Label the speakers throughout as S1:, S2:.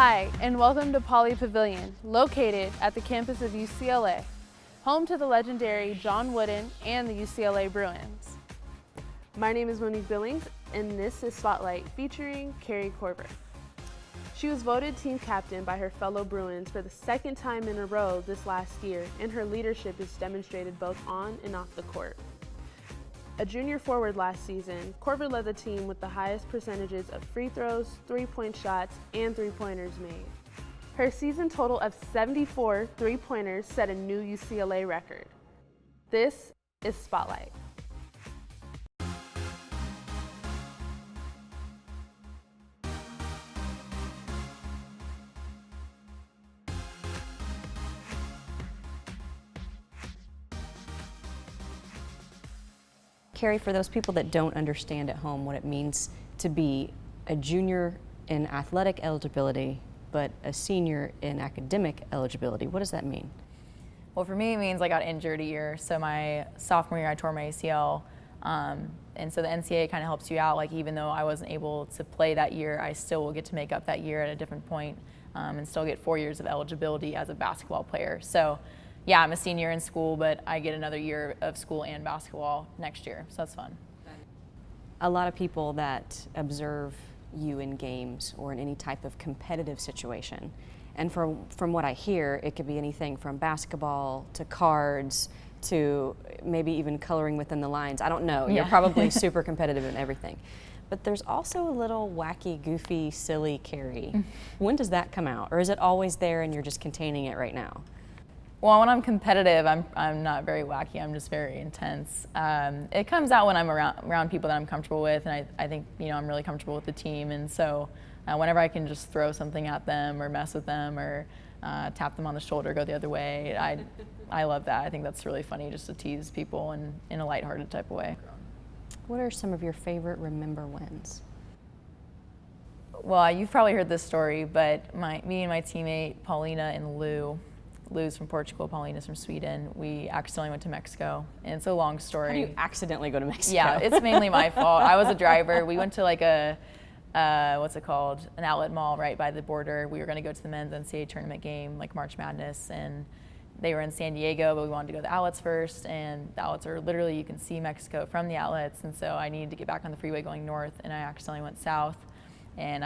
S1: Hi, and welcome to Poly Pavilion, located at the campus of UCLA, home to the legendary John Wooden and the UCLA Bruins.
S2: My name is Monique Billings, and this is Spotlight featuring Kari Korver. She was voted team captain by her fellow Bruins for the second time in a row this last year, and her leadership is demonstrated both on and off the court. A junior forward last season, Korver led the team with the highest percentages of free throws, three-point shots, and three-pointers made. Her season total of 74 three-pointers set a new UCLA record. This is Spotlight.
S3: Kari, for those people that don't understand at home what it means to be a junior in athletic eligibility, but a senior in academic eligibility, what does that mean?
S4: Well, for me, it means I got injured a year. So my sophomore year, I tore my ACL. And so the NCAA kind of helps you out. Like, even though I wasn't able to play that year, I still will get to make up that year at a different point, and still get 4 years of eligibility as a basketball player. So yeah, I'm a senior in school, but I get another year of school and basketball next year, so that's fun.
S3: A lot of people that observe you in games or in any type of competitive situation, and from what I hear, it could be anything from basketball to cards to maybe even coloring within the lines. I don't know.
S4: Yeah.
S3: You're probably super competitive in everything. But there's also a little wacky, goofy, silly Kari. When does that come out? Or is it always there and you're just containing it right now?
S4: Well, when I'm competitive, I'm not very wacky. I'm just very intense. It comes out when I'm around people that I'm comfortable with, and I think I'm really comfortable with the team. And so whenever I can just throw something at them or mess with them or tap them on the shoulder, go the other way, I love that. I think that's really funny, just to tease people in a lighthearted type of way.
S3: What are some of your favorite remember wins?
S4: Well, you've probably heard this story, but me and my teammate Paulina and Lou's from Portugal, Paulina's from Sweden. We accidentally went to Mexico, and it's a long story.
S3: How do you accidentally go to Mexico?
S4: Yeah, it's mainly my fault. I was a driver. We went to like a, what's it called? An outlet mall right by the border. We were going to go to the men's NCAA tournament game, like March Madness, and they were in San Diego, but we wanted to go to the outlets first, and the outlets are literally, you can see Mexico from the outlets, and so I needed to get back on the freeway going north, and I accidentally went south, and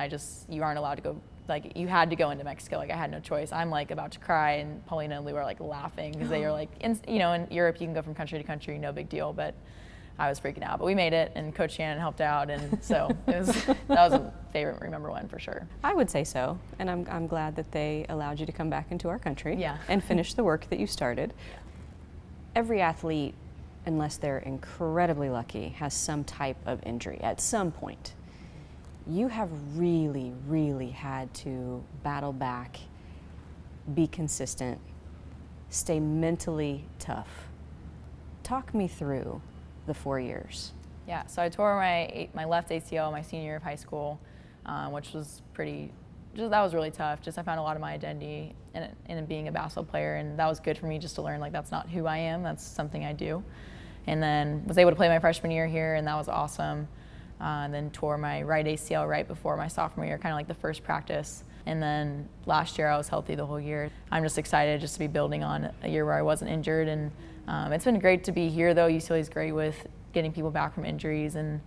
S4: you aren't allowed to go. Like, you had to go into Mexico. Like, I had no choice. I'm like about to cry, and Paulina and Lou are like laughing because they were like, in Europe you can go from country to country, no big deal. But I was freaking out. But we made it, and Coach Shannon helped out, and so that was a favorite remember one for sure.
S3: I would say so, and I'm glad that they allowed you to come back into our country and finish the work that you started.
S4: Yeah.
S3: Every athlete, unless they're incredibly lucky, has some type of injury at some point. You have really, really had to battle back, be consistent, stay mentally tough. Talk me through the 4 years.
S4: Yeah, so I tore my left ACL my senior year of high school, which was that was really tough. I found a lot of my identity in being a basketball player, and that was good for me just to learn, like, that's not who I am, that's something I do. And then was able to play my freshman year here, and that was awesome. And then tore my right ACL right before my sophomore year, kind of like the first practice. And then last year I was healthy the whole year. I'm just excited just to be building on a year where I wasn't injured. And it's been great to be here, though. UCLA is great with getting people back from injuries, and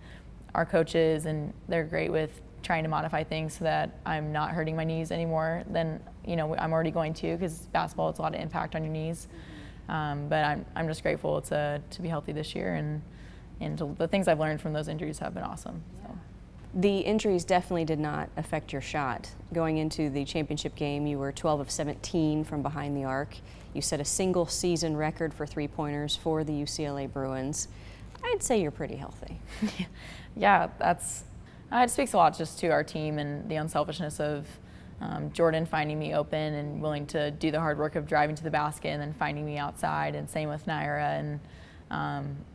S4: our coaches, and they're great with trying to modify things so that I'm not hurting my knees anymore than I'm already going to, because basketball has a lot of impact on your knees. But I'm just grateful to be healthy this year, and the things I've learned from those injuries have been awesome. So.
S3: The injuries definitely did not affect your shot. Going into the championship game, you were 12 of 17 from behind the arc. You set a single season record for three-pointers for the UCLA Bruins. I'd say you're pretty healthy.
S4: Yeah, it speaks a lot just to our team and the unselfishness of Jordan finding me open and willing to do the hard work of driving to the basket and then finding me outside, and same with Naira. And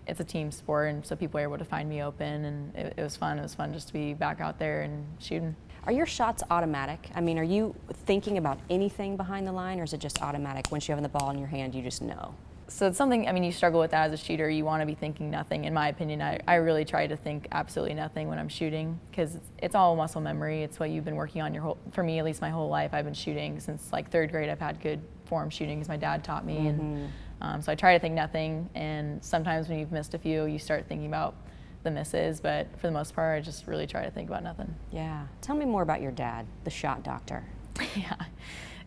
S4: it's a team sport, and so people are able to find me open, and it was fun. It was fun just to be back out there and shooting.
S3: Are your shots automatic? I mean, are you thinking about anything behind the line, or is it just automatic? Once you have the ball in your hand, you just know?
S4: So it's something, I mean, you struggle with that as a shooter. You want to be thinking nothing. In my opinion, I really try to think absolutely nothing when I'm shooting, because it's all muscle memory. It's what you've been working on for me, at least my whole life. I've been shooting since like 3rd grade. I've had good form shooting because my dad taught me. And so I try to think nothing. And sometimes when you've missed a few, you start thinking about the misses. But for the most part, I just really try to think about nothing.
S3: Yeah. Tell me more about your dad, the shot doctor.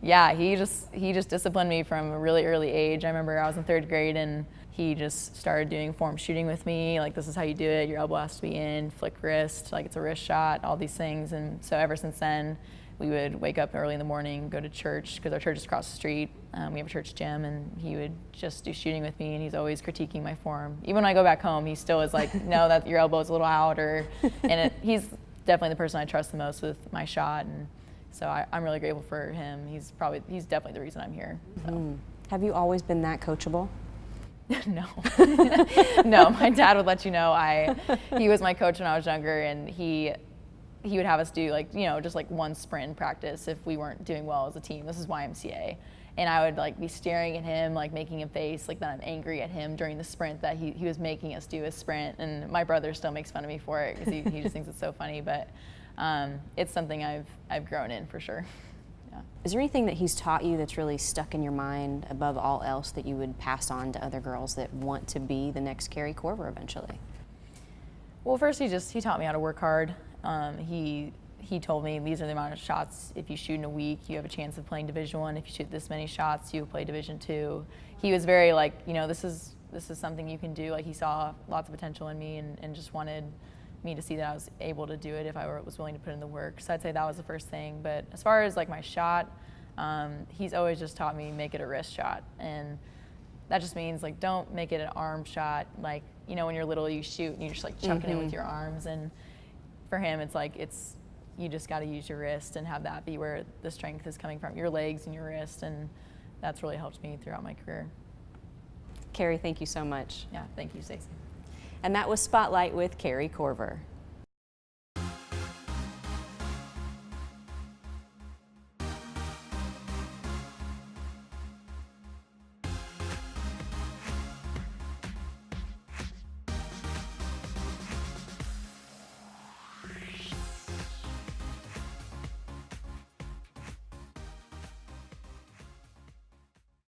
S4: Yeah, he just disciplined me from a really early age. I remember I was in 3rd grade and he just started doing form shooting with me. Like, this is how you do it. Your elbow has to be in, flick wrist, like it's a wrist shot, all these things. And so ever since then, we would wake up early in the morning, go to church, because our church is across the street. We have a church gym, and he would just do shooting with me, and he's always critiquing my form. Even when I go back home, he still is like, no, that your elbow's a little out, he's definitely the person I trust the most with my shot. And so I'm really grateful for him. He's definitely the reason I'm here. So.
S3: Have you always been that coachable?
S4: No. No, my dad would let you know. He was my coach when I was younger, and he would have us do just like one sprint practice if we weren't doing well as a team. This is YMCA. And I would like be staring at him, like making a face like that I'm angry at him during the sprint that he was making us do a sprint. And my brother still makes fun of me for it because he just thinks it's so funny. But it's something I've grown in for sure. Yeah.
S3: Is there anything that he's taught you that's really stuck in your mind above all else that you would pass on to other girls that want to be the next Kari Korver eventually?
S4: Well, first he taught me how to work hard. He told me these are the amount of shots. If you shoot in a week, you have a chance of playing Division I. If you shoot this many shots, you play Division II. He was very like, this is something you can do. Like, he saw lots of potential in me and just wanted me to see that I was able to do it if I was willing to put in the work. So I'd say that was the first thing. But as far as like my shot, he's always just taught me make it a wrist shot. And that just means like don't make it an arm shot. Like, when you're little, you shoot and you're just like chucking it with your arms. And for him, it's like you just got to use your wrist and have that be where the strength is coming from, your legs and your wrist. And that's really helped me throughout my career.
S3: Kari, thank you so much.
S4: Yeah, thank you, Stacey.
S3: And that was Spotlight with Kari Korver.